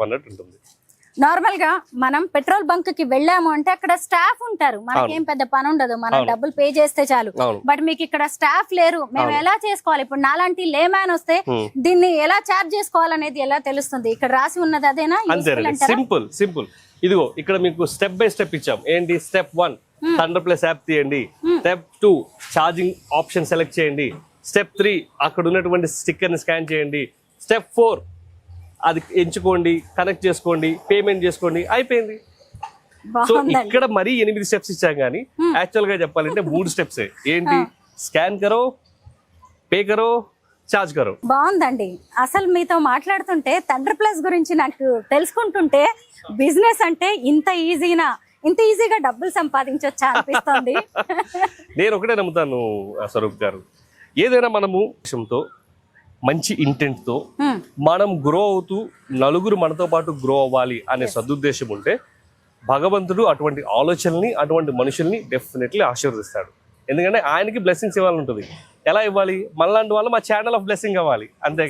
అన్నట్టు ఉంటుంది. నార్మల్ గా మనం పెట్రోల్ బంక్ కి వెళ్ళాము అంటే అక్కడ స్టాఫ్ ఉంటారు, మనకేం పెద్ద పని ఉండదు, మనం డబ్బులు పే చేస్తే చాలు. బట్ మీకు ఇక్కడ స్టాఫ్ లేరు, మేము ఎలా చేసుకోవాలి? ఇప్పుడు నాలాంటి లేమ్యాన్ వస్తే దీన్ని ఎలా చార్జ్ చేసుకోవాలనేది ఎలా తెలుస్తుంది? ఇక్కడ రాసి ఉన్నది అదేనా? Simple simple. ఇదిగో ఇక్కడ మీకు స్టెప్ బై స్టెప్ ఇచ్చాం. ఏంటి? స్టెప్ 1 థండర్ ప్లస్ యాప్ తీయండి. స్టెప్ 2 ఛార్జింగ్ ఆప్షన్ సెలెక్ట్ చేయండి. స్టెప్ 3 అక్కడ ఉన్నటువంటి స్టిక్కర్ ని స్కాన్ చేయండి. స్టెప్ 4 అది ఎంచుకోండి, కనెక్ట్ చేసుకోండి, పేమెంట్ చేసుకోండి, అయిపోయింది. సో ఇక్కడ మరీ 8 స్టెప్స్ ఇచ్చాం, కానీ యాక్చువల్ గా చెప్పాలంటే 3 స్టెప్స్. ఏంటి? స్కాన్ కరో, పే కరో, చార్జ్ కరో. బాగుందండి. అసలు మీతో మాట్లాడుతుంటే థండర్ ప్లస్ గురించి నాకు తెలుసుకుంటుంటే బిజినెస్ అంటే ఇంత ఈజీగా డబ్బులు సంపాదించొచ్చా అనిపిస్తుంది. నేను ఒకటే నమ్ముతాను స్వరూప్ గారు, ఏదైనా మనము విషయంతో మంచి ఇంటెంట్ తో మనం గ్రో అవుతూ నలుగురు మనతో పాటు గ్రో అవ్వాలి అనే సదుద్దేశం ఉంటే భగవంతుడు అటువంటి ఆలోచనల్ని, అటువంటి మనుషుల్ని డెఫినెట్లీ ఆశీర్వదిస్తాడు. ఎందుకంటే ఆయనకి బ్లెస్సింగ్స్ ఇవ్వాలని ఉంటుంది. ఎలా ఇవ్వాలి? మనలాంటి వాళ్ళు మా ఛానల్ ఆఫ్ బ్లెస్సింగ్ అవ్వాలి, అంతే.